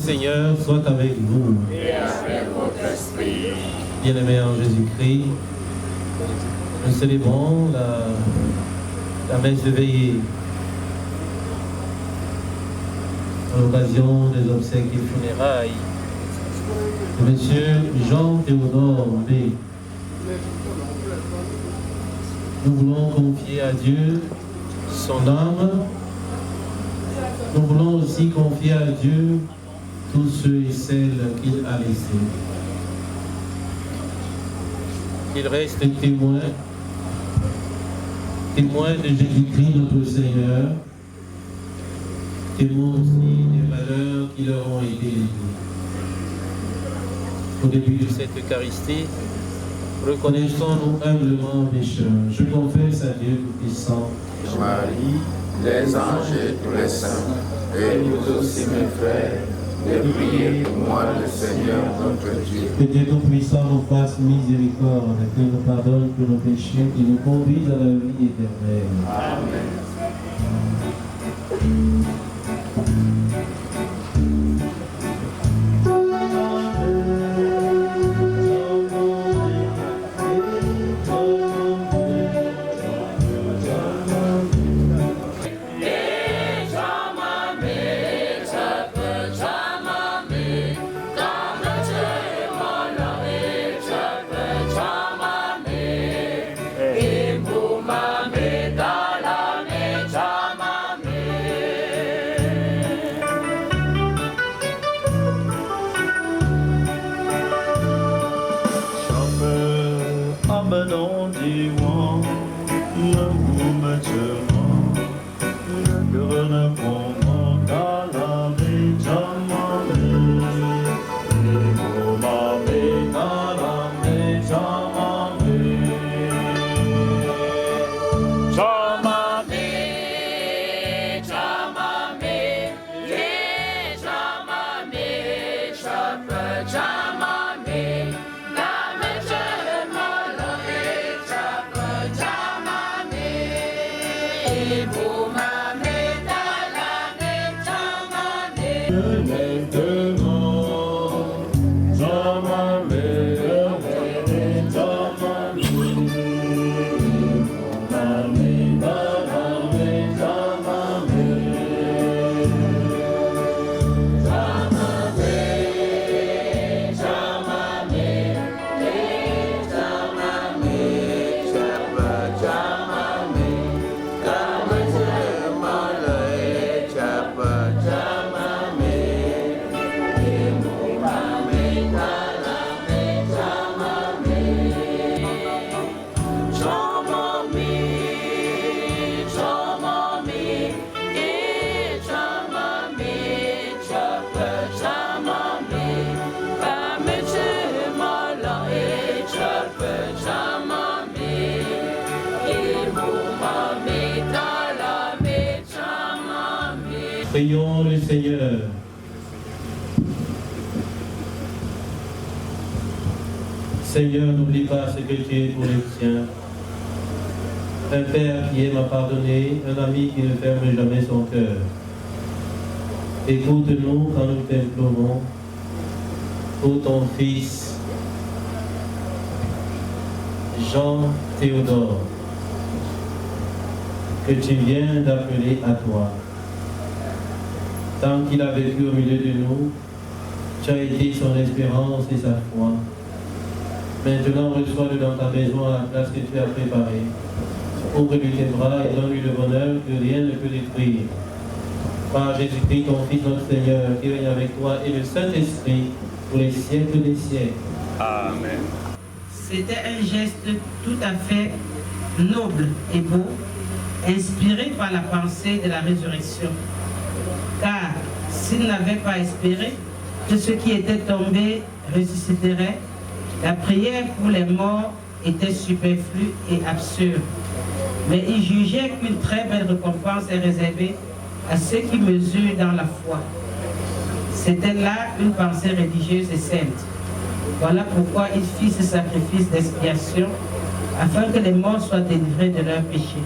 Seigneur soit avec vous. Et avec votre esprit. Bien-aimés en Jésus-Christ, nous célébrons la messe de veillée à l'occasion des obsèques et funérailles de Monsieur Jean-Théodore B. Nous voulons confier à Dieu son âme. Nous voulons aussi confier à Dieu tous ceux et celles qu'il a laissés. Qu'il reste témoin de Jésus-Christ notre Seigneur, témoin aussi des valeurs qui leur ont été léguées. Au début de cette Eucharistie, reconnaissons-nous humblement pécheurs. Je confesse à Dieu Tout-Puissant, Marie, les anges et tous les saints, et nous aussi mes frères, de prier pour moi le Seigneur notre Dieu. que Dieu Tout-Puissant nous fasse miséricorde, que nous pardonne tous nos péchés et nous conduise à la vie éternelle. Amen. Prions le Seigneur. Seigneur, n'oublie pas ce que tu es pour les tiens. Un Père qui aime à pardonner, un ami qui ne ferme jamais son cœur. Écoute-nous quand nous t'implorons pour ton Fils, Jean-Théodore, que tu viens d'appeler à toi. Tant qu'il a vécu au milieu de nous, tu as été son espérance et sa foi. Maintenant, reçois-le dans ta maison à la place que tu as préparée. Ouvre-lui tes bras et donne-lui le bonheur que rien ne peut détruire. Par Jésus-Christ, ton Fils, notre Seigneur, qui règne avec toi et le Saint-Esprit pour les siècles des siècles. Amen. C'était un geste tout à fait noble et beau, inspiré par la pensée de la résurrection. Car s'il n'avait pas espéré que ceux qui étaient tombés ressusciteraient, la prière pour les morts était superflue et absurde. Mais il jugeait qu'une très belle récompense est réservée à ceux qui mesurent dans la foi. C'était là une pensée religieuse et sainte. Voilà pourquoi il fit ce sacrifice d'expiation afin que les morts soient délivrés de leurs péchés.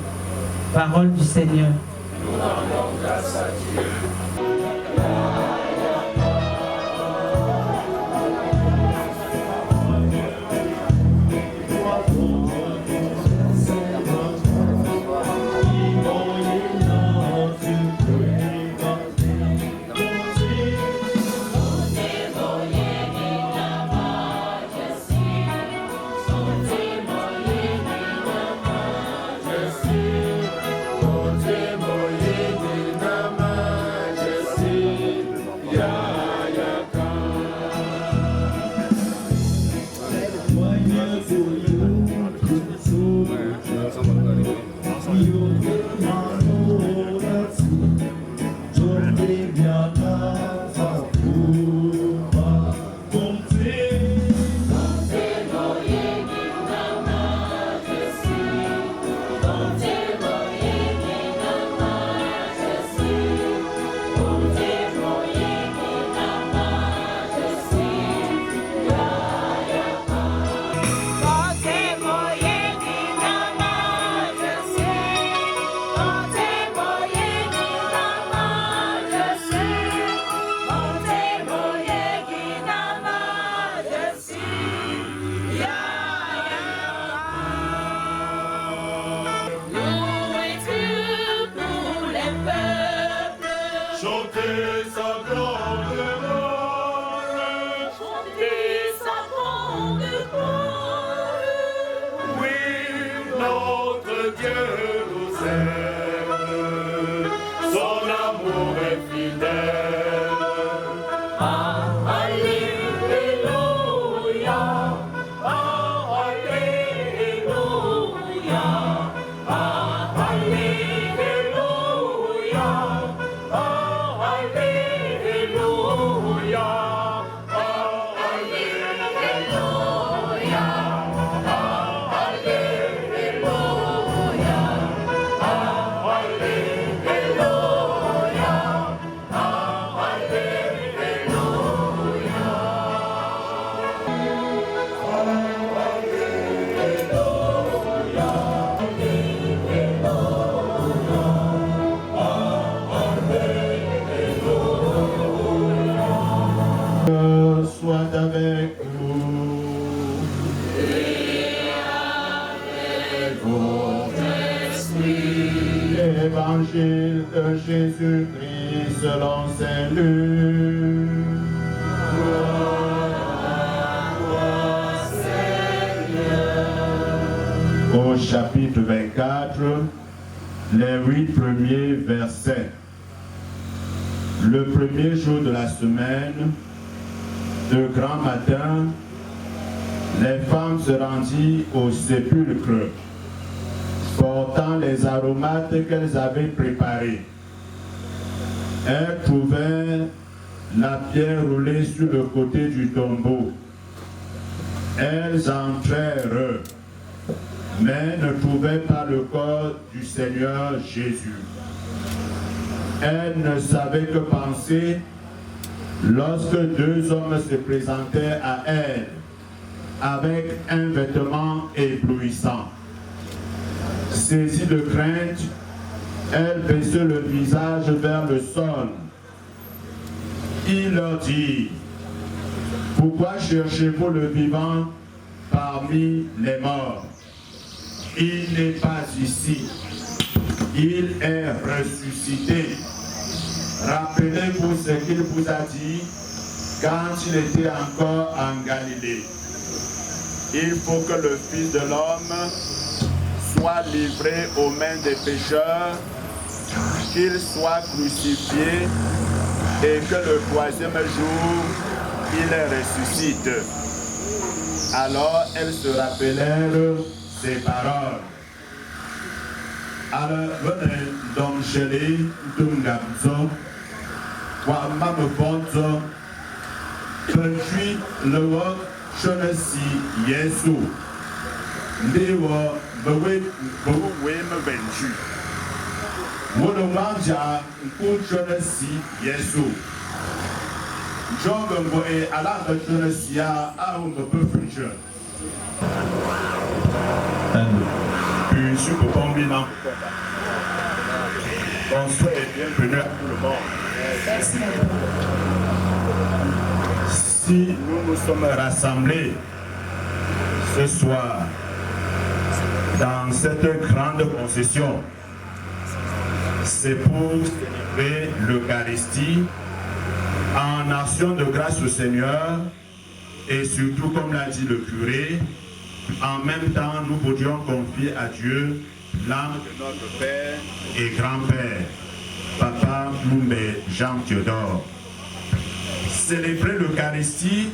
Parole du Seigneur. Nous rendons grâce à Dieu. Évangile de Jésus-Christ selon saint Luc. Au chapitre 24, les 8 premiers versets. Le premier jour de la semaine, de grand matin, les femmes se rendirent au sépulcre, portant les aromates qu'elles avaient préparés. Elles trouvèrent la pierre roulée sur le côté du tombeau. Elles entrèrent, mais ne trouvaient pas le corps du Seigneur Jésus. Elles ne savaient que penser lorsque 2 hommes se présentèrent à elles avec un vêtement éblouissant. Saisies de crainte, elles baissaient le visage vers le sol. Il leur dit: pourquoi cherchez-vous le vivant parmi les morts? Il n'est pas ici, il est ressuscité. Rappelez-vous ce qu'il vous a dit quand il était encore en Galilée. Il faut que le Fils de l'homme soit livré aux mains des pécheurs, qu'il soit crucifié et que le 3e jour, il ressuscite. Alors elles se rappelèrent ces paroles. Alors, venez donc chez les Tungamzo, Wamam Bonzo, Penchi, le Wok, Chonesi, Yesu, Dewa, Bewe, me Benchu. Wonomanja, Chonesi, Yesu. John Gomboe, Allah de Chonesi, a un peu futur. Puis, je peux pas oublier, non. Bonsoir et bienvenue à tout le monde. Si nous nous sommes rassemblés ce soir dans cette grande concession, c'est pour célébrer l'Eucharistie en action de grâce au Seigneur et surtout, comme l'a dit le curé, en même temps, nous pourrions confier à Dieu l'âme de notre Père et grand-père, Papa Moumbe Jean Théodore. Célébrer l'Eucharistie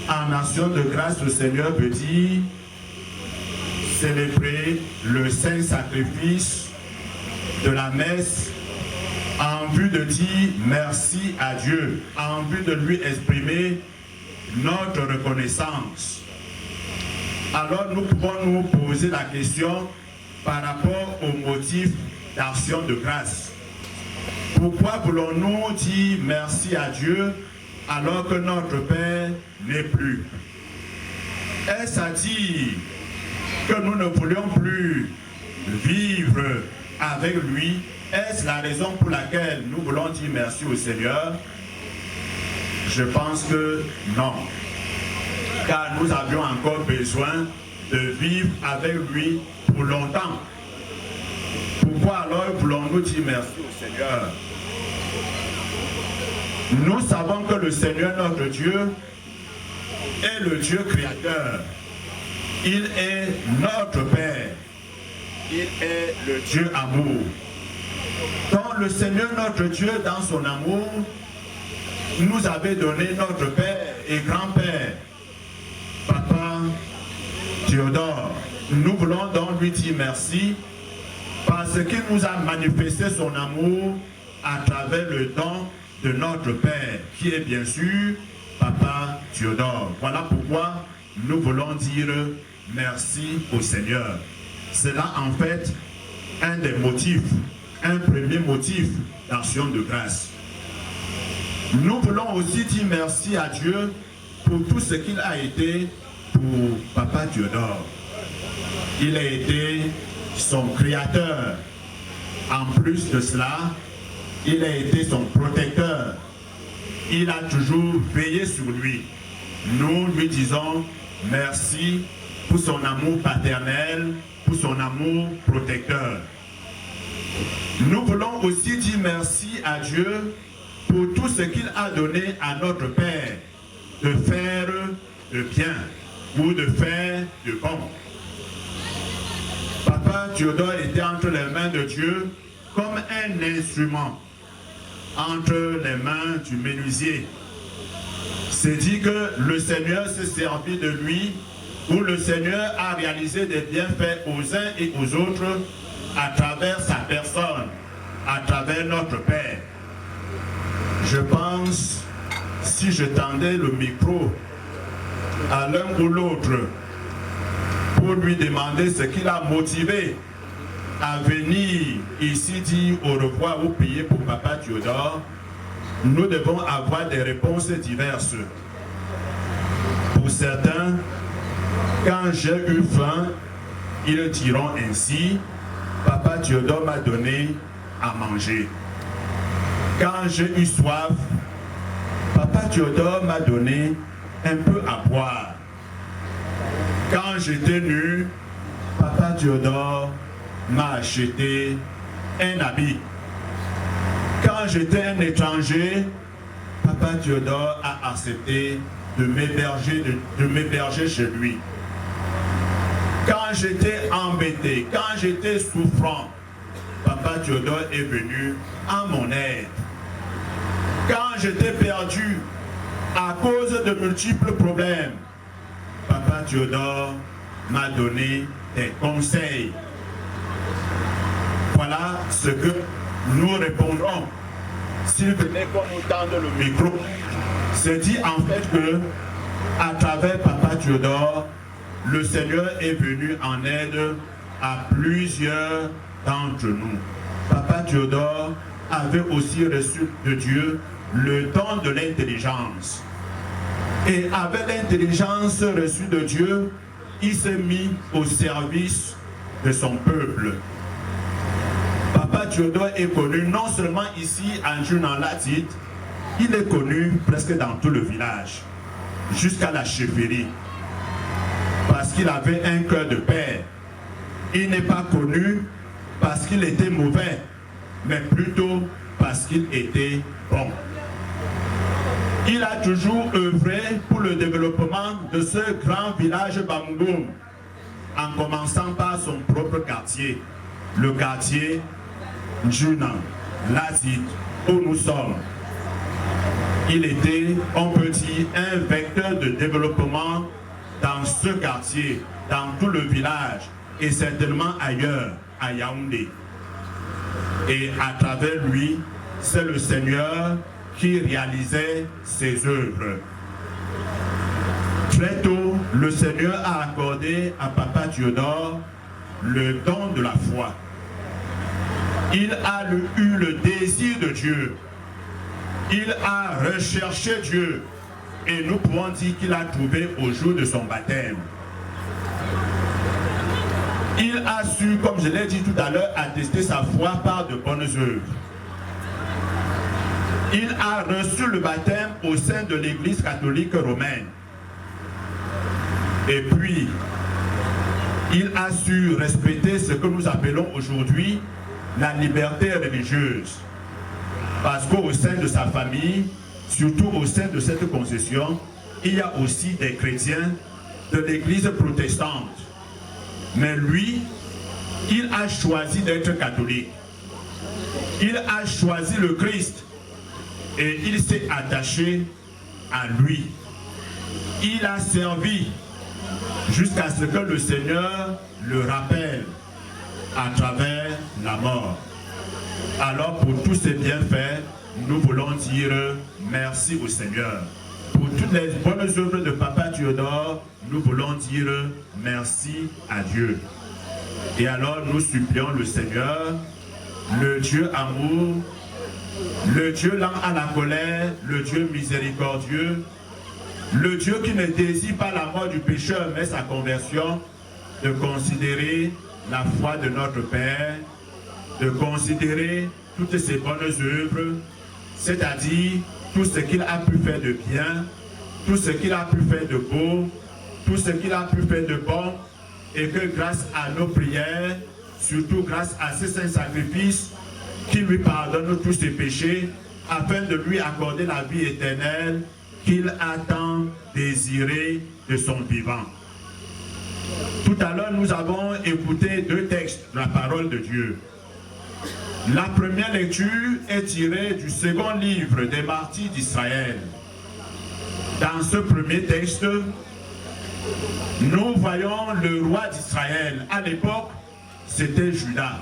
en action de grâce au Seigneur veut dire célébrer le saint sacrifice de la messe en vue de dire merci à Dieu, en vue de lui exprimer notre reconnaissance. Alors nous pouvons nous poser la question par rapport au motif d'action de grâce. Pourquoi voulons-nous dire merci à Dieu alors que notre Père n'est plus? Est-ce à dire que nous ne voulions plus vivre avec lui? Est-ce la raison pour laquelle nous voulons dire merci au Seigneur? Je pense que non. Car nous avions encore besoin de vivre avec lui pour longtemps. Pourquoi alors voulons-nous dire merci au Seigneur? Nous savons que le Seigneur, notre Dieu, est le Dieu créateur. Il est notre Père. Il est le Dieu amour. Donc le Seigneur, notre Dieu, dans son amour, nous avait donné notre Père et grand-père, Papa Théodore. Nous voulons donc lui dire merci parce qu'il nous a manifesté son amour à travers le don de notre Père, qui est bien sûr Papa Théodore. Voilà pourquoi nous voulons dire merci au Seigneur. C'est là en fait un des motifs, un premier motif d'action de grâce. Nous voulons aussi dire merci à Dieu pour tout ce qu'il a été pour Papa Théodore. Il a été son créateur. En plus de cela, il a été son protecteur. Il a toujours veillé sur lui. Nous lui disons merci pour son amour paternel, pour son amour protecteur. Nous voulons aussi dire merci à Dieu pour tout ce qu'il a donné à notre Père de faire de bien ou de faire de bon. Papa Théodore était entre les mains de Dieu comme un instrument entre les mains du menuisier. C'est dit que le Seigneur s'est servi de lui, où le Seigneur a réalisé des bienfaits aux uns et aux autres à travers sa personne, à travers notre Père. Je pense, si je tendais le micro à l'un ou l'autre pour lui demander ce qui l'a motivé à venir ici dire au revoir ou prier pour Papa Théodore, nous devons avoir des réponses diverses. Pour certains, quand j'ai eu faim, ils diront ainsi, Papa Théodore m'a donné à manger. Quand j'ai eu soif, Papa Théodore m'a donné un peu à boire. Quand j'étais nu, Papa Théodore m'a acheté un habit. Quand j'étais un étranger, Papa Théodore a accepté de m'héberger chez lui. Quand j'étais embêté, quand j'étais souffrant, Papa Théodore est venu à mon aide. Quand j'étais perdu à cause de multiples problèmes, Papa Théodore m'a donné des conseils. Voilà ce que nous répondrons. S'il venait qu'on nous tende le micro, c'est dit en fait que à travers Papa Théodore, le Seigneur est venu en aide à plusieurs d'entre nous. Papa Théodore avait aussi reçu de Dieu le don de l'intelligence. Et avec l'intelligence reçue de Dieu, il s'est mis au service de son peuple. Papa Théodore est connu non seulement ici à Junan-Latit, il est connu presque dans tout le village, jusqu'à la chefferie, parce qu'il avait un cœur de père. Il n'est pas connu parce qu'il était mauvais, mais plutôt parce qu'il était bon. Il a toujours œuvré pour le développement de ce grand village Bamougoum, en commençant par son propre quartier, le quartier Junan-Latit, où nous sommes. Il était, on peut dire, un vecteur de développement dans ce quartier, dans tout le village, et certainement ailleurs, à Yaoundé. Et à travers lui, c'est le Seigneur qui réalisait ses œuvres. Très tôt, le Seigneur a accordé à Papa Théodore le don de la foi. Il a eu le désir de Dieu. Il a recherché Dieu. Et nous pouvons dire qu'il a trouvé au jour de son baptême. Il a su, comme je l'ai dit tout à l'heure, attester sa foi par de bonnes œuvres. Il a reçu le baptême au sein de l'Église catholique romaine. Et puis, il a su respecter ce que nous appelons aujourd'hui la liberté religieuse. Parce qu'au sein de sa famille, surtout au sein de cette concession, il y a aussi des chrétiens de l'Église protestante. Mais lui, il a choisi d'être catholique. Il a choisi le Christ. Et il s'est attaché à lui. Il a servi jusqu'à ce que le Seigneur le rappelle à travers la mort. Alors pour tous ces bienfaits, nous voulons dire merci au Seigneur. Pour toutes les bonnes œuvres de Papa Théodore, nous voulons dire merci à Dieu. Et alors nous supplions le Seigneur, le Dieu amour, le Dieu lent à la colère, le Dieu miséricordieux, le Dieu qui ne désire pas la mort du pécheur mais sa conversion, de considérer la foi de notre Père, de considérer toutes ses bonnes œuvres, c'est-à-dire tout ce qu'il a pu faire de bien, tout ce qu'il a pu faire de beau, tout ce qu'il a pu faire de bon, et que grâce à nos prières, surtout grâce à ces saints sacrifices, qu'il lui pardonne tous ses péchés, afin de lui accorder la vie éternelle qu'il a tant désiré de son vivant. Tout à l'heure, nous avons écouté 2 textes de la parole de Dieu. La première lecture est tirée du second livre des martyrs d'Israël. Dans ce premier texte, nous voyons le roi d'Israël. À l'époque, c'était Juda.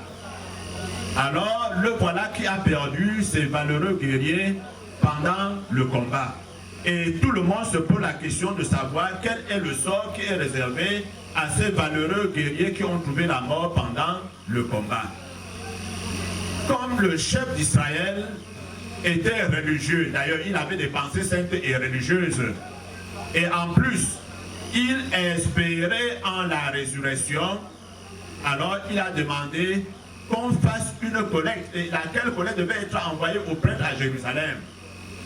Alors, le voilà qui a perdu ses valeureux guerriers pendant le combat. Et tout le monde se pose la question de savoir quel est le sort qui est réservé à ces valeureux guerriers qui ont trouvé la mort pendant le combat. Comme le chef d'Israël était religieux, d'ailleurs il avait des pensées saintes et religieuses, et en plus il espérait en la résurrection, alors il a demandé qu'on fasse une collecte, et laquelle collecte devait être envoyée au prêtre à Jérusalem,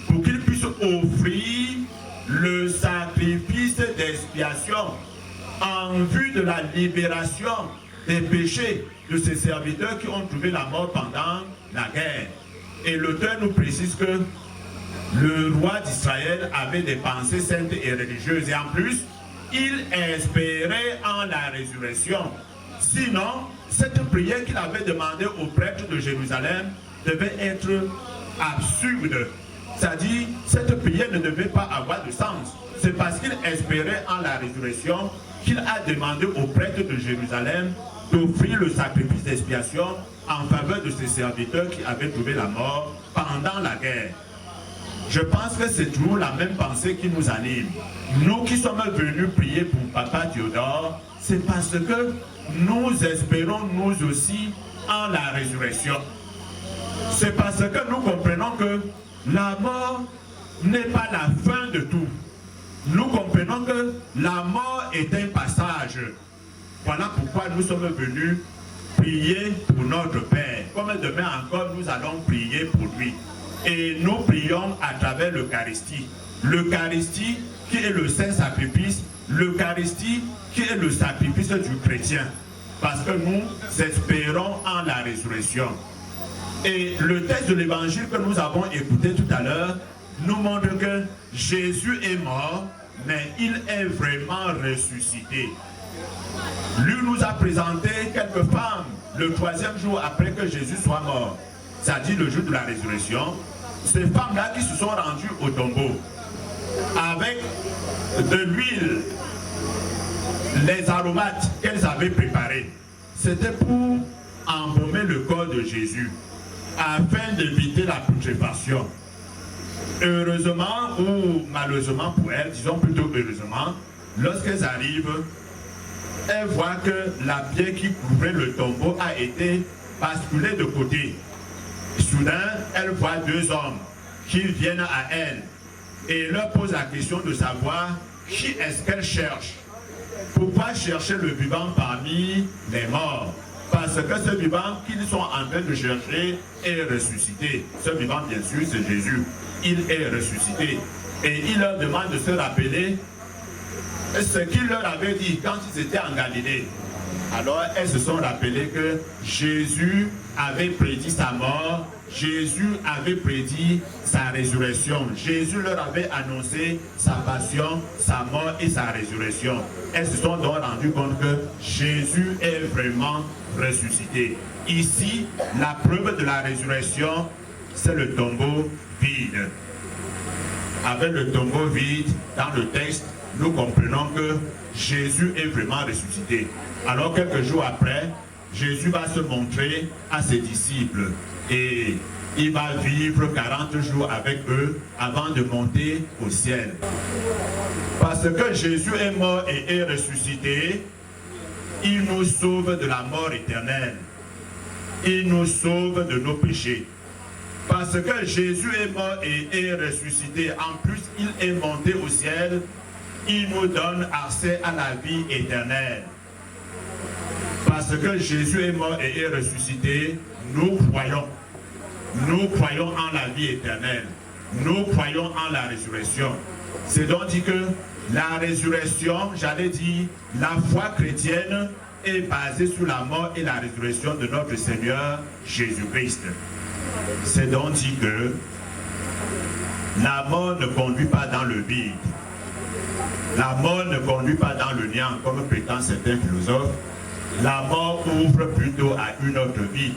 pour qu'il puisse offrir le sacrifice d'expiation en vue de la libération des péchés de ses serviteurs qui ont trouvé la mort pendant la guerre. Et l'auteur nous précise que le roi d'Israël avait des pensées saintes et religieuses, et en plus, il espérait en la résurrection. Sinon, cette prière qu'il avait demandée au prêtre de Jérusalem devait être absurde. C'est-à-dire, cette prière ne devait pas avoir de sens. C'est parce qu'il espérait en la résurrection qu'il a demandé au prêtre de Jérusalem d'offrir le sacrifice d'expiation en faveur de ses serviteurs qui avaient trouvé la mort pendant la guerre. Je pense que c'est toujours la même pensée qui nous anime. Nous qui sommes venus prier pour Papa Théodore, c'est parce que nous espérons nous aussi en la résurrection. C'est parce que nous comprenons que la mort n'est pas la fin de tout. Nous comprenons que la mort est un passage. Voilà pourquoi nous sommes venus prier pour notre Père. Comme demain encore, nous allons prier pour lui. Et nous prions à travers l'Eucharistie. L'Eucharistie qui est le saint sacrifice, l'Eucharistie qui est le sacrifice du chrétien. Parce que nous espérons en la résurrection. Et le texte de l'évangile que nous avons écouté tout à l'heure nous montre que Jésus est mort, mais il est vraiment ressuscité. Lui nous a présenté quelques femmes le 3e jour après que Jésus soit mort, c'est-à-dire le jour de la résurrection. Ces femmes-là qui se sont rendues au tombeau avec de l'huile, les aromates qu'elles avaient préparés. C'était pour embaumer le corps de Jésus afin d'éviter la putréfaction. Heureusement ou malheureusement pour elles, disons plutôt heureusement, lorsqu'elles arrivent, elles voient que la pierre qui couvrait le tombeau a été basculée de côté. Soudain, elles voient 2 hommes qui viennent à elles et leur posent la question de savoir qui est-ce qu'elles cherchent. Pourquoi chercher le vivant parmi les morts? Parce que ce vivant qu'ils sont en train de chercher est ressuscité. Ce vivant, bien sûr, c'est Jésus. Il est ressuscité. Et il leur demande de se rappeler ce qu'il leur avait dit quand ils étaient en Galilée. Alors elles se sont rappelées que Jésus avait prédit sa mort, Jésus avait prédit sa résurrection. Jésus leur avait annoncé sa passion, sa mort et sa résurrection. Elles se sont donc rendues compte que Jésus est vraiment ressuscité. Ici, la preuve de la résurrection, c'est le tombeau vide. Avec le tombeau vide, dans le texte, nous comprenons que Jésus est vraiment ressuscité. Alors quelques jours après, Jésus va se montrer à ses disciples et il va vivre 40 jours avec eux avant de monter au ciel. Parce que Jésus est mort et est ressuscité, il nous sauve de la mort éternelle. Il nous sauve de nos péchés. Parce que Jésus est mort et est ressuscité, en plus il est monté au ciel, il nous donne accès à la vie éternelle. Parce que Jésus est mort et est ressuscité, nous croyons. Nous croyons en la vie éternelle. Nous croyons en la résurrection. C'est donc dit que la résurrection, j'allais dire, la foi chrétienne est basée sur la mort et la résurrection de notre Seigneur Jésus-Christ. C'est donc dit que la mort ne conduit pas dans le vide. La mort ne conduit pas dans le néant, comme prétendent certains philosophes. La mort ouvre plutôt à une autre vie.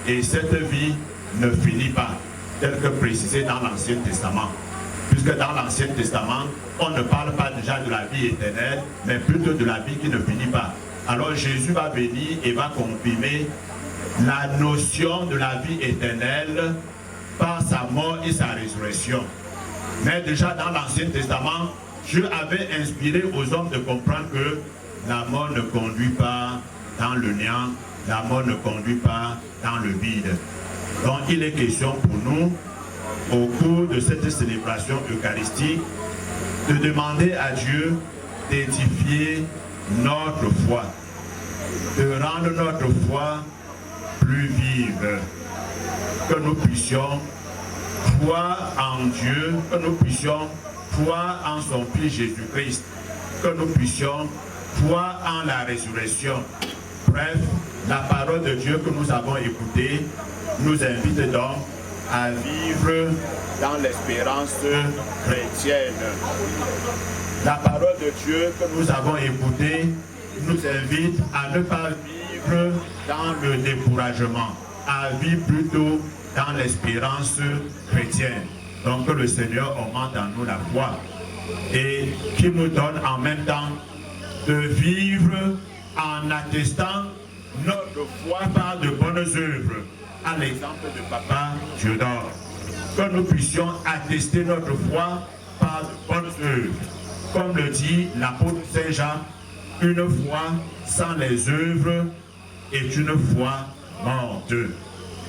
Et cette vie ne finit pas, tel que précisé dans l'Ancien Testament. Puisque dans l'Ancien Testament, on ne parle pas déjà de la vie éternelle, mais plutôt de la vie qui ne finit pas. Alors Jésus va venir et va confirmer la notion de la vie éternelle par sa mort et sa résurrection. Mais déjà dans l'Ancien Testament, Dieu avait inspiré aux hommes de comprendre que la mort ne conduit pas dans le néant, la mort ne conduit pas dans le vide. Donc il est question pour nous, au cours de cette célébration eucharistique, de demander à Dieu d'édifier notre foi, de rendre notre foi plus vive, que nous puissions croire en Dieu, que nous puissions croire en son Fils Jésus-Christ, que nous puissions croire en la résurrection. Bref, la parole de Dieu que nous avons écoutée nous invite donc à vivre dans l'espérance chrétienne. La parole de Dieu que nous avons écoutée nous invite à ne pas vivre dans le découragement, à vivre plutôt dans l'espérance chrétienne. Donc que le Seigneur augmente en nous la foi et qu'il nous donne en même temps de vivre en attestant notre foi par de bonnes œuvres, à l'exemple de Papa Théodore. Que nous puissions attester notre foi par de bonnes œuvres. Comme le dit l'apôtre Saint Jean, une foi sans les œuvres est une foi morte.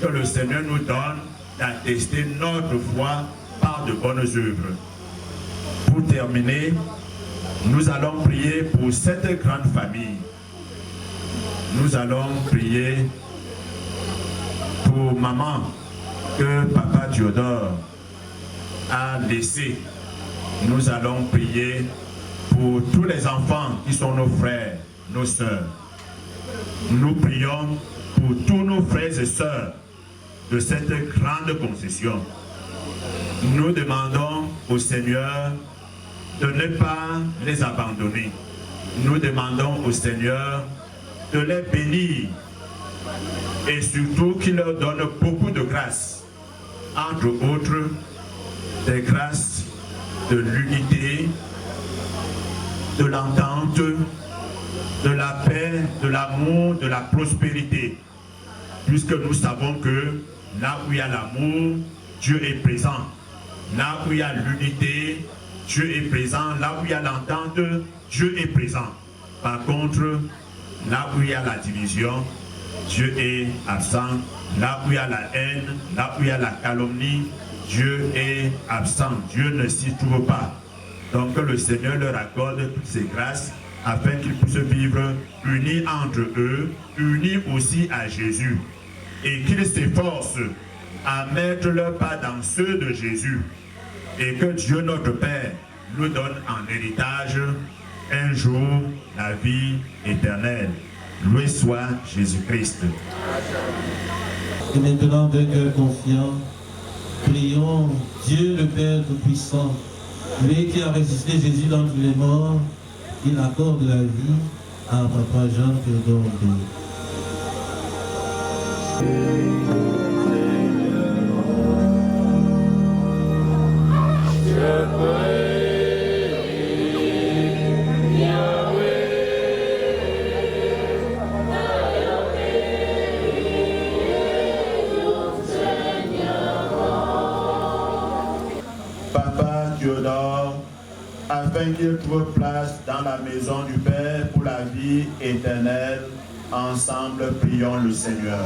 Que le Seigneur nous donne d'attester notre foi par de bonnes œuvres. Pour terminer, nous allons prier pour cette grande famille. Nous allons prier pour maman que Papa Théodore a laissé. Nous allons prier pour tous les enfants qui sont nos frères, nos sœurs. Nous prions pour tous nos frères et sœurs de cette grande concession. Nous demandons au Seigneur de ne pas les abandonner. Nous demandons au Seigneur de les bénir et surtout qu'il leur donne beaucoup de grâces, entre autres des grâces de l'unité, de l'entente, de la paix, de l'amour, de la prospérité, puisque nous savons que là où il y a l'amour, Dieu est présent. Là où il y a l'unité, Dieu est présent. Là où il y a l'entente, Dieu est présent. Par contre, là où il y a la division, Dieu est absent. Là où il y a la haine, là où il y a la calomnie, Dieu est absent. Dieu ne s'y trouve pas. Donc que le Seigneur leur accorde toutes ces grâces afin qu'ils puissent vivre unis entre eux, unis aussi à Jésus. Et qu'ils s'efforcent à mettre leur pas dans ceux de Jésus. Et que Dieu notre Père nous donne en héritage un jour la vie éternelle. Loué soit Jésus-Christ. Et maintenant, d'un cœur confiant, prions Dieu le Père Tout-Puissant, lui qui a ressuscité Jésus d'entre les morts, il accorde la vie à Papa Jean Théodore II. Papa Théodore, afin qu'il trouve place dans la maison du Père pour la vie éternelle, ensemble prions le Seigneur.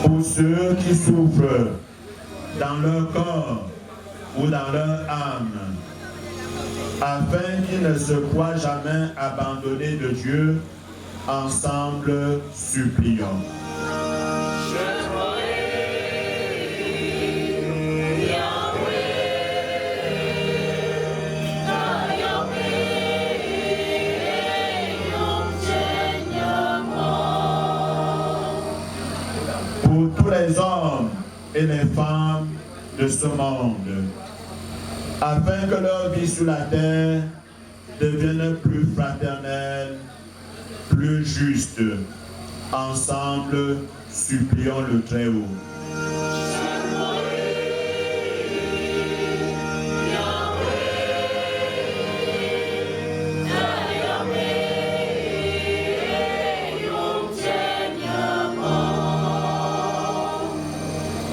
Pour ceux qui souffrent dans leur corps ou dans leur âme, afin qu'ils ne se croient jamais abandonnés de Dieu, ensemble supplions. tous les hommes et les femmes de ce monde, afin que leur vie sur la terre devienne plus fraternelle, plus juste. Ensemble, supplions le Très-Haut.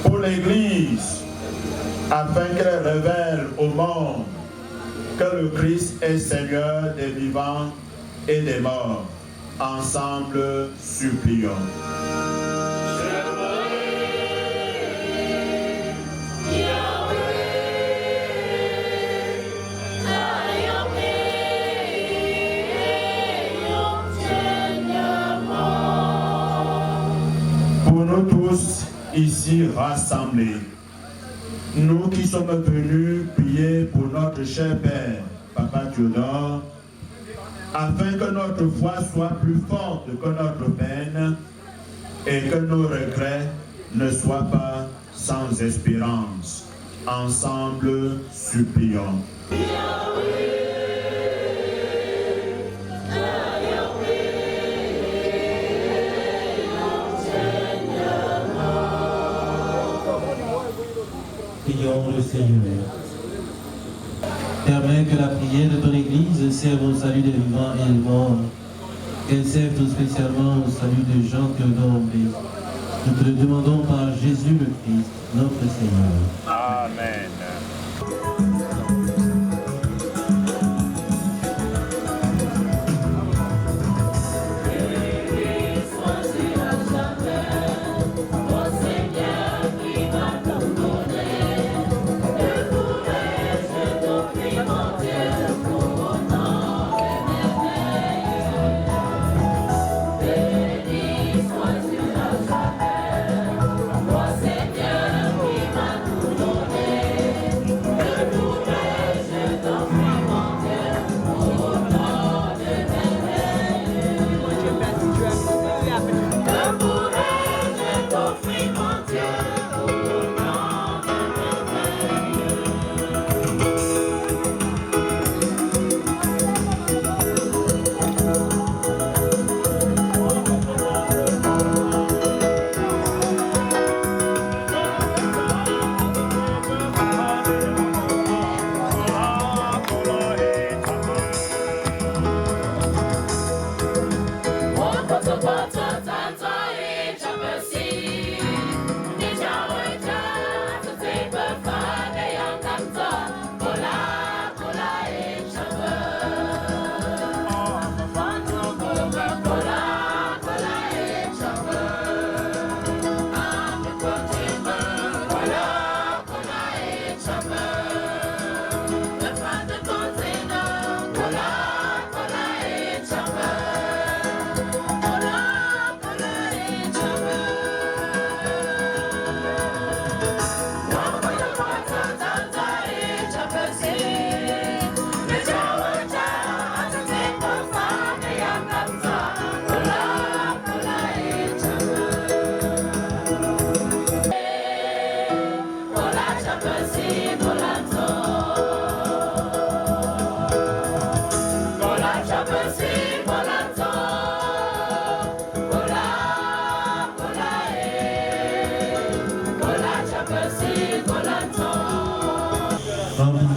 Pour l'Église, afin qu'elle révèle au monde que le Christ est Seigneur des vivants et des morts. Ensemble, supplions. Pour nous tous ici rassemblés, nous qui sommes venus prier pour notre cher Père, Papa Théodore, afin que notre foi soit plus forte que notre peine et que nos regrets ne soient pas sans espérance. Ensemble, supplions. Prions le Seigneur. Permets que la prière de ton Église serve au salut des vivants et des morts, qu'elle serve tout spécialement au salut de Jean Théodore Ombé. Nous te le demandons par Jésus le Christ, notre Seigneur. Amen.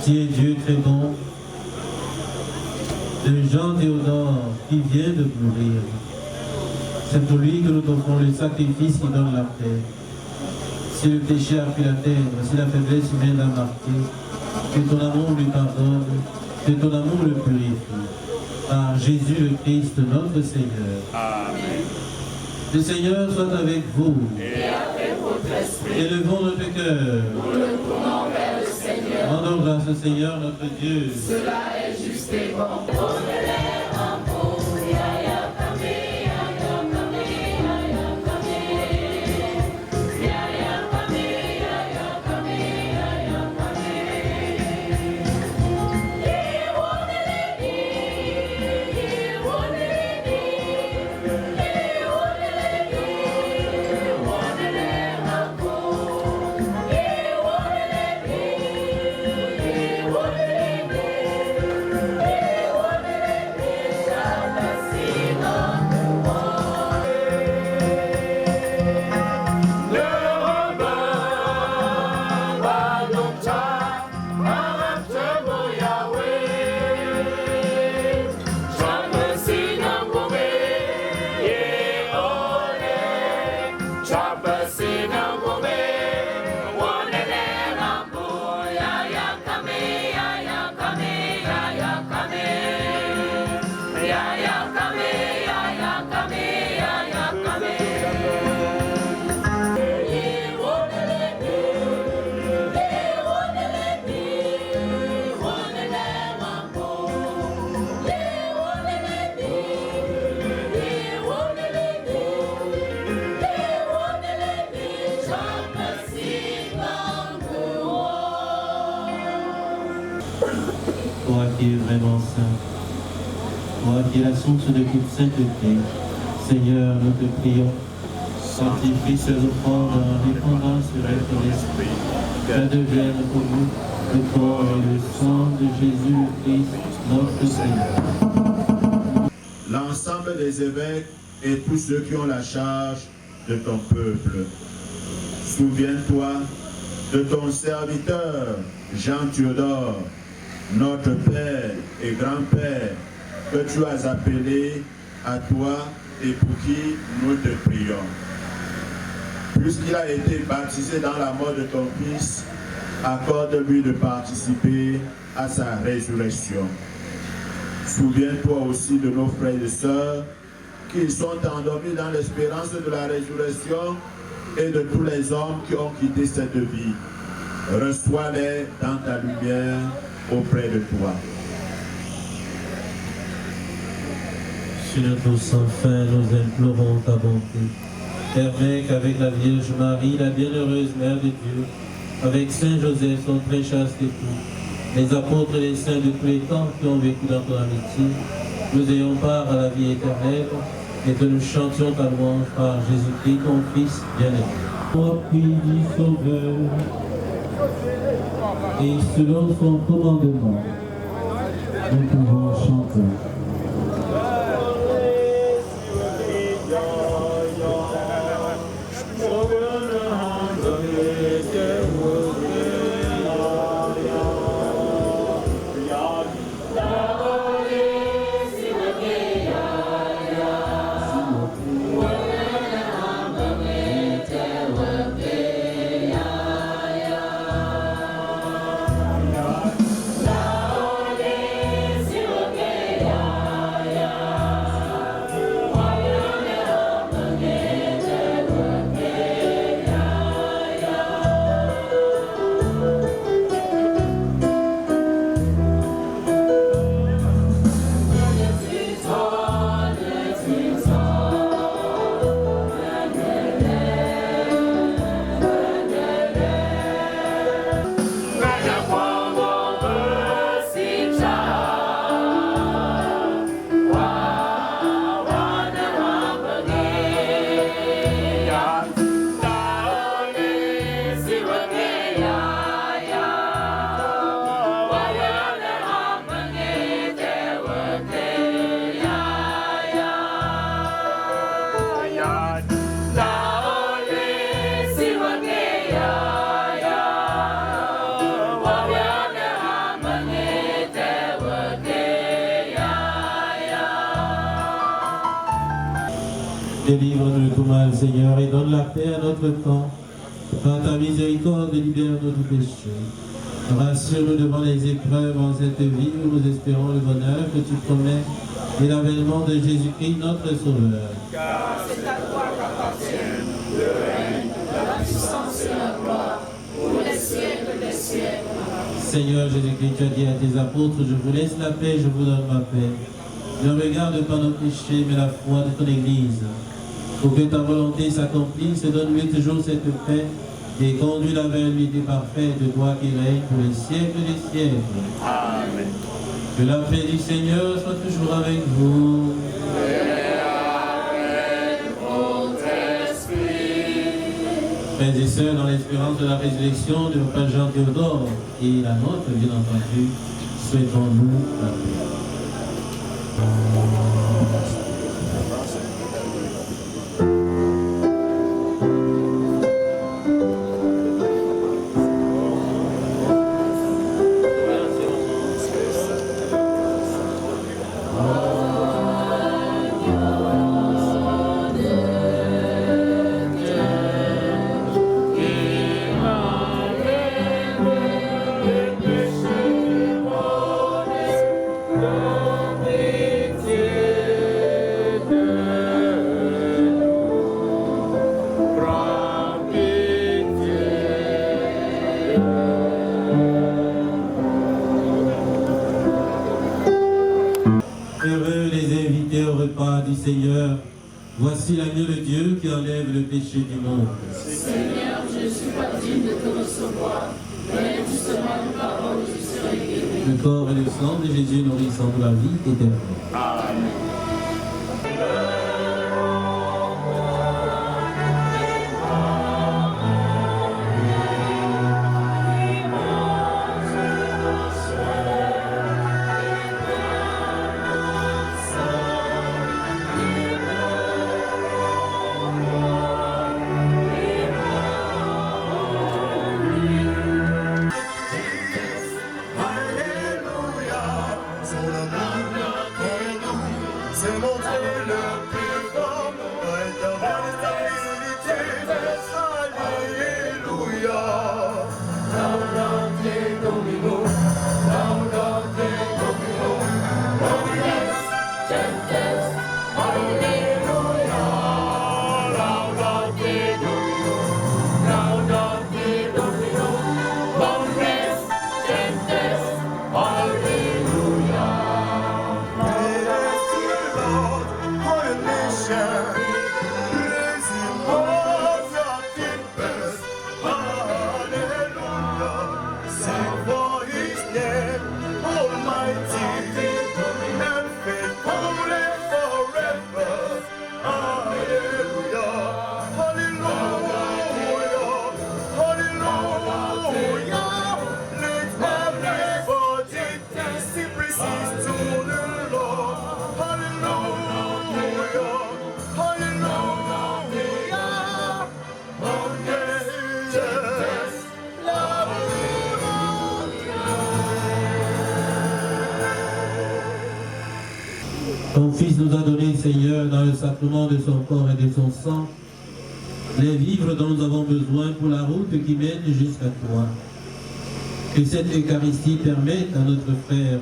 Dieu très bon, de Jean Théodore qui vient de mourir. C'est pour lui que nous offrons le sacrifice qui donne la paix. Si le péché a pris la terre, si la faiblesse humaine l'a marqué, que ton amour lui pardonne, que ton amour le purifie. Par Jésus le Christ, notre Seigneur. Amen. Le Seigneur soit avec vous. Et avec votre esprit. Élevons notre cœur. Nous le tournons vers le Seigneur. Rendons grâce au Seigneur notre Dieu. Cela est juste et bon. qui es vraiment saint, toi qui es la source de toute sainteté, Seigneur, nous te prions, sanctifie ces offrandes en répandant sur ton esprit, qu'elles deviennent pour nous le corps et le sang de Jésus-Christ, notre Seigneur. L'ensemble des évêques et tous ceux qui ont la charge de ton peuple, souviens-toi de ton serviteur Jean Théodore, notre Père et grand-père, que tu as appelé à toi et pour qui nous te prions. Puisqu'il a été baptisé dans la mort de ton Fils, accorde-lui de participer à sa résurrection. Souviens-toi aussi de nos frères et sœurs qui sont endormis dans l'espérance de la résurrection et de tous les hommes qui ont quitté cette vie. Reçois-les dans ta lumière auprès de toi. Sur notre sans fin, nous implorons ta bonté. Permets qu'avec la Vierge Marie, la bienheureuse Mère de Dieu, avec Saint Joseph, son très chaste époux, les apôtres et les saints de tous les temps qui ont vécu dans ton amitié, nous ayons part à la vie éternelle et que nous chantions ta louange par Jésus-Christ, ton Fils bien-aimé. Toi, puis du Sauveur, et selon son commandement, nous pouvons chanter. Délivre-nous de tout mal, Seigneur, et donne la paix à notre temps. Par ta miséricorde, libère-nous du péché. Rassure-nous devant les épreuves en cette vie où nous espérons le bonheur que tu promets et l'avènement de Jésus-Christ, notre Sauveur. Car c'est à toi qu'appartiennent le règne, la puissance et la gloire, pour les siècles des siècles. Seigneur Jésus-Christ, tu as dit à tes apôtres, je vous laisse la paix, je vous donne ma paix. Ne regarde pas nos péchés, mais la foi de ton Église. Pour que ta volonté s'accomplisse, donne-lui toujours cette paix et conduis-la vers l'unité parfaite de toi qui règne pour les siècles des siècles. Amen. Que la paix du Seigneur soit toujours avec vous. Et avec votre esprit. Frères et sœurs, dans l'espérance de la résurrection de Père Jean Théodore et la nôtre, bien entendu, souhaitons-nous la paix. Heureux les invités au repas du Seigneur. Voici l'agneau de Dieu qui enlève le péché du monde. Seigneur, je ne suis pas digne de te recevoir, mais dis seulement une parole, je serai guéri. le corps et le sang de Jésus nourrissant pour la vie éternelle. Amen. Ton Fils nous a donné, Seigneur, dans le sacrement de son corps et de son sang, les vivres dont nous avons besoin pour la route qui mène jusqu'à toi. Que cette Eucharistie permette à notre frère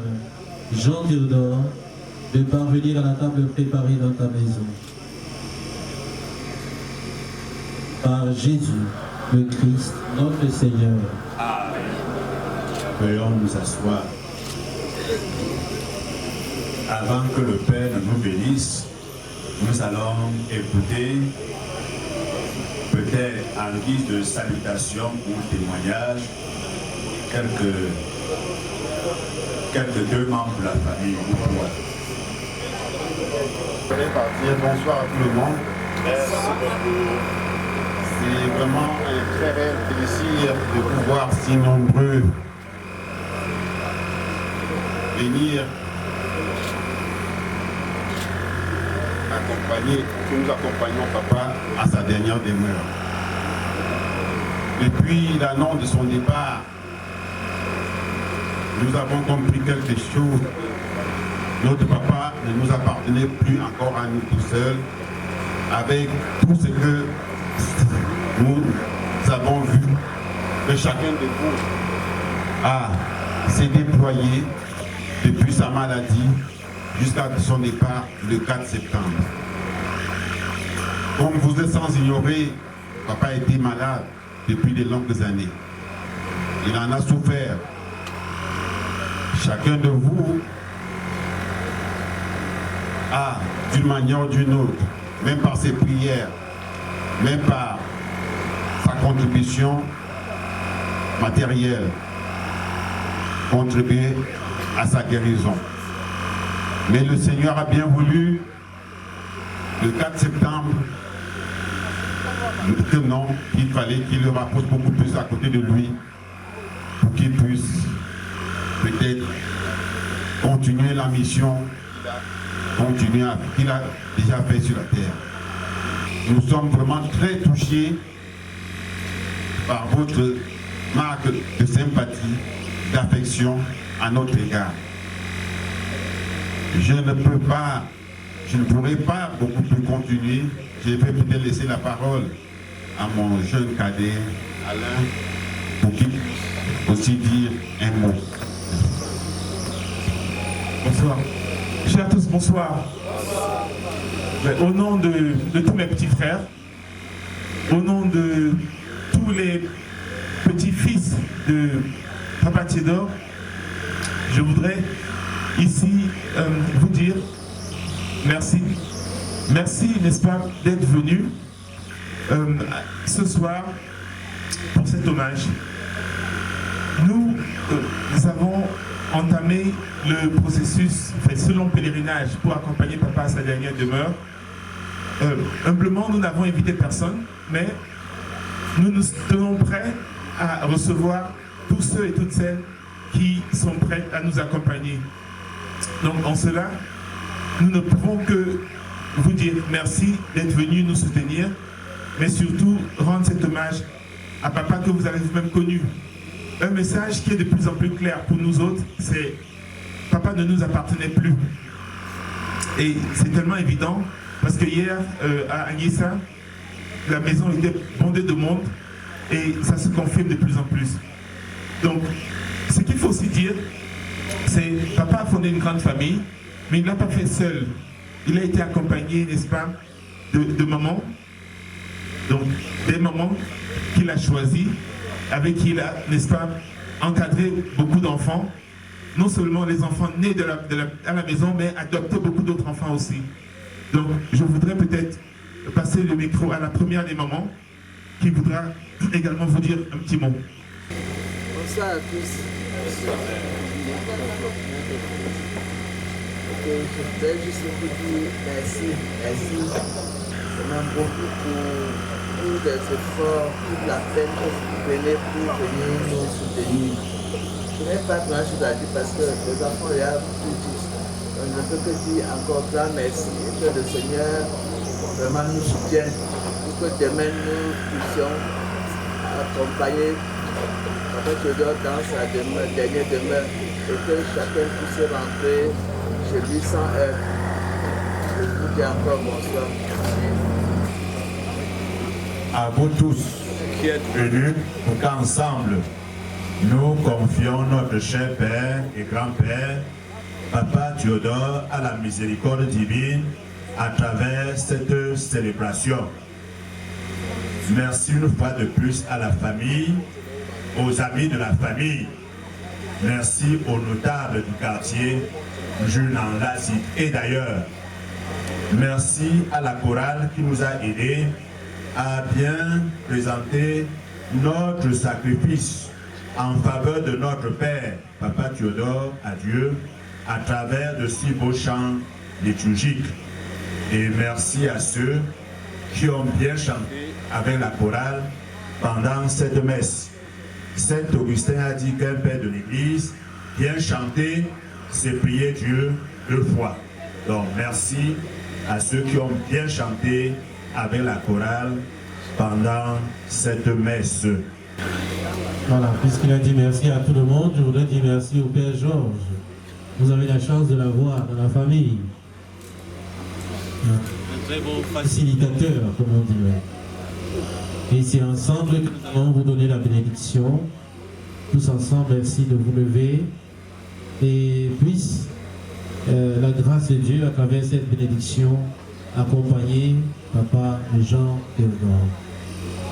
Jean Théodore de parvenir à la table préparée dans ta maison. Par Jésus, le Christ, notre Seigneur. Amen. Veuillons nous asseoir. Avant que le Père ne nous bénisse, nous allons écouter, peut-être en guise de salutation ou témoignage, quelques deux membres de la famille. Je vais partir. Bonsoir à tout le monde. C'est vraiment un très réel plaisir de pouvoir si nombreux venir que nous accompagnons papa à sa dernière demeure. Depuis l'annonce de son départ, nous avons compris quelque chose. Notre papa ne nous appartenait plus encore à nous tout seuls, avec tout ce que nous avons vu, que chacun de vous s'est déployé depuis sa maladie jusqu'à son départ le 4 septembre. Comme vous êtes sans ignorer, papa était malade depuis de longues années. Il en a souffert. Chacun de vous a, d'une manière ou d'une autre, même par ses prières, même par sa contribution matérielle, contribué à sa guérison. Mais le Seigneur a bien voulu, le 4 septembre, non, il fallait qu'il le rapproche beaucoup plus à côté de lui pour qu'il puisse peut-être continuer la mission qu'il a déjà fait sur la terre. Nous sommes vraiment très touchés par votre marque de sympathie, d'affection à notre égard. Je ne pourrai pas beaucoup plus continuer. Je vais peut-être laisser la parole à mon jeune cadet, Alain, pour qu'il puisse aussi dire un mot. Bonsoir. Chers tous, bonsoir. Au nom de tous mes petits frères, au nom de tous les petits-fils de Papa Théodore, je voudrais ici vous dire merci. Merci, n'est-ce pas, d'être venu ce soir pour cet hommage. Nous avons entamé le processus, fait ce long pèlerinage pour accompagner papa à sa dernière demeure. Humblement, nous n'avons invité personne, mais nous nous tenons prêts à recevoir tous ceux et toutes celles qui sont prêts à nous accompagner. Donc en cela, nous ne pouvons que vous dire merci d'être venus nous soutenir, mais surtout rendre cet hommage à papa que vous avez vous-même connu. Un message qui est de plus en plus clair pour nous autres, c'est papa ne nous appartenait plus. Et c'est tellement évident parce que hier à Agnesa, la maison était bondée de monde et ça se confirme de plus en plus. Donc, ce qu'il faut aussi dire, c'est papa a fondé une grande famille, mais il ne l'a pas fait seul. Il a été accompagné, n'est-ce pas, de mamans. Donc, des mamans qu'il a choisies, avec qui il a, n'est-ce pas, encadré beaucoup d'enfants. Non seulement les enfants nés à la maison, mais adopté beaucoup d'autres enfants aussi. Donc, je voudrais peut-être passer le micro à la première des mamans, qui voudra également vous dire un petit mot. Bonsoir à tous. Je voudrais juste vous dire merci. Vraiment beaucoup pour tous les efforts, toute la peine que vous prenez pour venir nous soutenir. Je n'ai pas grand-chose à dire parce que les enfants regardent tout disent. Donc je ne peux que dire encore grand merci et que le Seigneur vraiment nous soutienne pour que demain nous puissions accompagner Papa Théodore dans sa dernière demeure et que chacun puisse rentrer chez lui sans heure. Je vous dis encore bonsoir. À vous tous qui êtes venus pour qu'ensemble nous confions notre cher Père et grand-père, Papa Théodore, à la miséricorde divine à travers cette célébration. Merci une fois de plus à la famille, aux amis de la famille. Merci aux notables du quartier, Jules en Lazit et d'ailleurs. Merci à la chorale qui nous a aidés à bien présenter notre sacrifice en faveur de notre Père, Papa Théodore, à Dieu, à travers de si beaux chants liturgiques. Et merci à ceux qui ont bien chanté avec la chorale pendant cette messe. Saint Augustin a dit qu'un père de l'Église, bien chanter, c'est prier Dieu 2 fois. Donc merci à ceux qui ont bien chanté avec la chorale pendant cette messe. Voilà, puisqu'il a dit merci à tout le monde, je voudrais dire merci au Père Georges. Vous avez la chance de l'avoir dans la famille. Un très bon facilitateur, comme on dirait. Et c'est ensemble que nous allons vous donner la bénédiction. Tous ensemble, merci de vous lever. Et puisse la grâce de Dieu, à travers cette bénédiction, accompagner Papa Jean Théodore.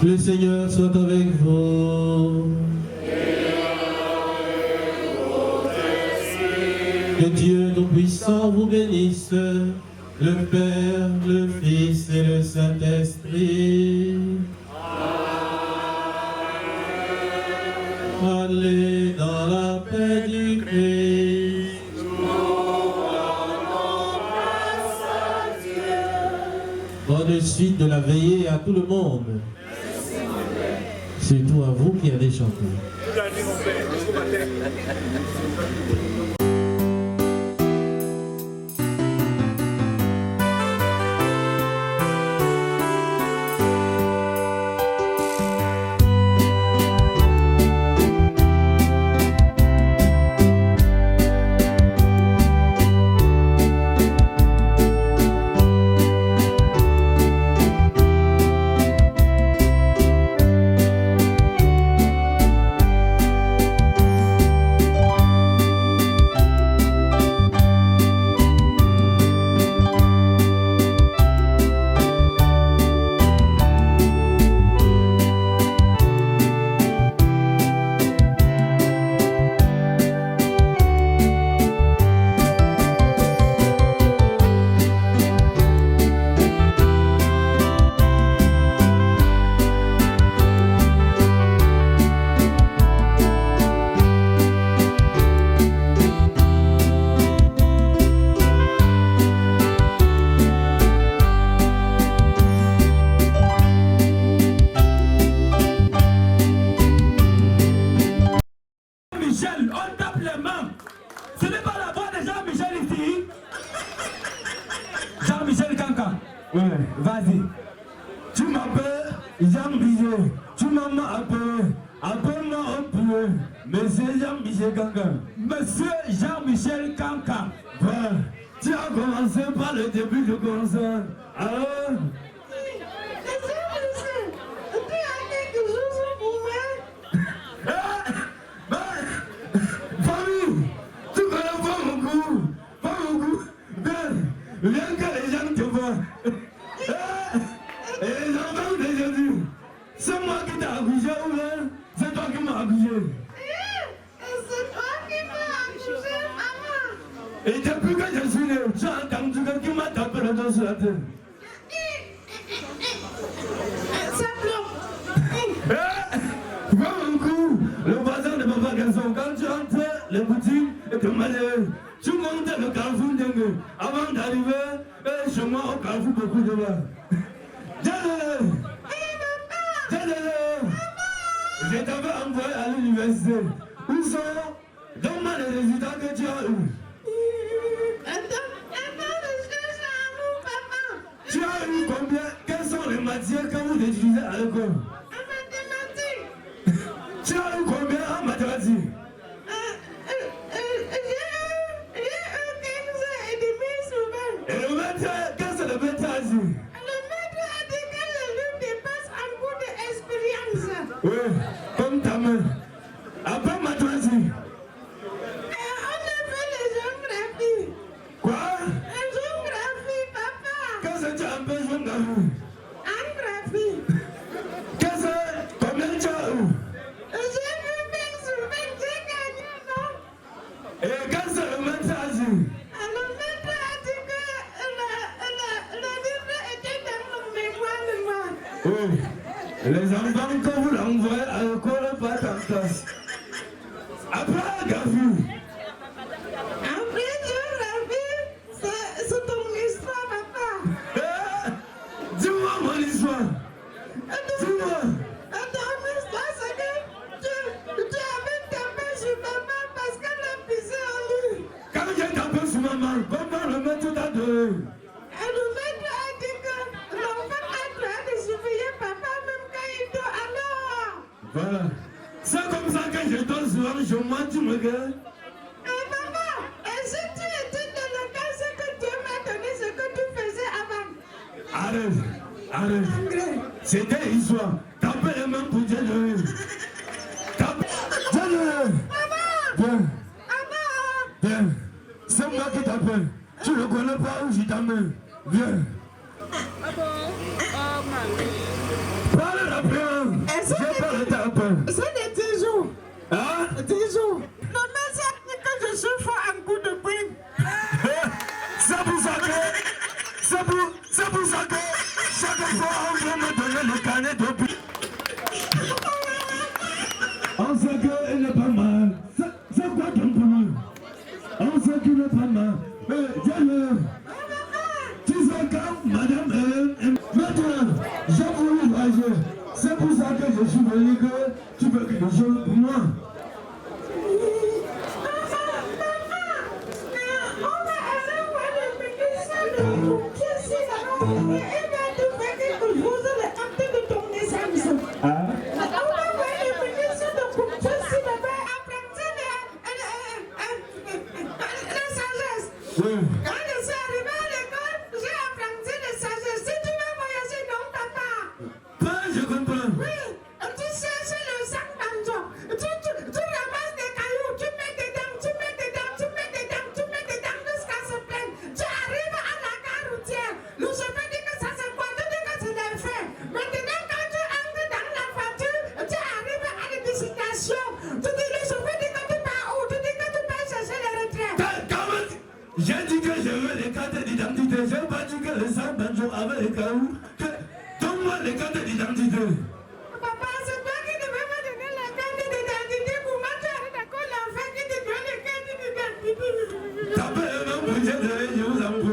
Le Seigneur soit avec vous. Que Dieu Tout-Puissant vous bénisse, le Père, le Fils et le Saint-Esprit. Allez dans la paix du Christ. Bonne suite de la veillée à tout le monde. Surtout à vous qui allez chanter. Ouais, vas-y. Tu m'appelles Jean-Michel. Tu m'as appelé. Appelle-moi un peu. Monsieur Jean-Michel Kanka. Monsieur Jean-Michel Kanka. Ouais. Tu as commencé par le début de concert. Alors famille, tu connais pas beaucoup. Pas beaucoup. Viens que les gens te voient. Et les enfants d'aujourd'hui, c'est moi qui t'ai accouché ou bien c'est toi qui m'as accouché? C'est toi qui m'as accouché, maman. Et depuis que je suis né, tu as entendu quelqu'un m'a tapé le dos sur la tête. Prends un coup, le voisin de papa garçon, quand tu entres les boutiques et te malais, tu montes le carrefour dingue. Avant d'arriver chez moi au carrefour beaucoup de là. Je t'avais envoyé à l'université. Où sont? Donne-moi les résultats que tu as eus. Tu as eu combien? Quelles sont les matières que vous utilisez à l'école? En mathématiques. Tu as eu combien en mathématiques? J'ai eu 15 et demi sur 20. Et le maître, qu'est-ce que le maître a dit? Le maître a dit que le livre dépasse en cours d'expérience. Oui, comme ta main. Après mathématiques. On a fait les géographies. Quoi? La géographie, papa. Qu'est-ce que tu appelles géographie? En graphie. Combien tu as eu? J'ai vu 20 sur 20, j'ai gagné, non? Et qu'est-ce que le maître a dit? Le maître a dit que le livre était dans le mémoire. Oui. Les enfants que vous l'envoyez à l'école partent en classe. Après graphie. Après géographie, c'est ton histoire, papa. Dis-moi mon histoire. Dis-moi. Ton histoire, c'est que tu avais tapé sur maman parce qu'elle a pissé en lui. Quand j'ai tapé sur maman, comment le maître t'a donné? Et le maître a dit que l'enfant a droit de surveiller papa même quand il dort alors. Voilà. C'est comme ça que je donne souvent chez moi, tu me regardes. Papa, et si tu étais dans le cas, c'est que Dieu m'a donné ce que tu faisais avant. Arrête. C'était l'histoire. Tapez les mains pour Dieu donner. Dieu donner. Viens. Viens. C'est moi qui t'appelle. Tu ne connais pas où je t'amène. Viens. Parle la paix. J'ai pas le temps. C'est des 10 jours. Hein? 10 jours. Le médecin dit que je suis fort en coup de poing. C'est pour ça que chaque fois on vient me donner le carnet de but. On sait qu'il n'est pas mal. C'est quoi ton problème? On sait qu'il n'est pas mal. Mais viens-le. Tu sais quand madame maintenant, j'ai voulu voyager. C'est pour ça que je suis venu que tu veux quelque chose pour moi. Oui. Quand je suis arrivé à l'école, j'ai appris la sagesse. Si tu veux voyager, non, papa. Pas, je comprends. Oui, tu cherches le sac banjo. Tu ramasses des cailloux, tu mets dedans, tu mets dedans jusqu'à se plaindre. Tu arrives à la gare routière. Le chauffeur dit que ça c'est quoi? Tu dis que c'est des faits. Maintenant, quand tu entres dans la voiture, tu arrives à la destination. Tu dis le chauffeur dit que tu pars où? Tu dis que tu pars chercher les retraites. J'ai dit que je veux les cartes d'identité. J'ai pas dit que le sac banjo avait les cailloux. Donne-moi les cartes d'identité.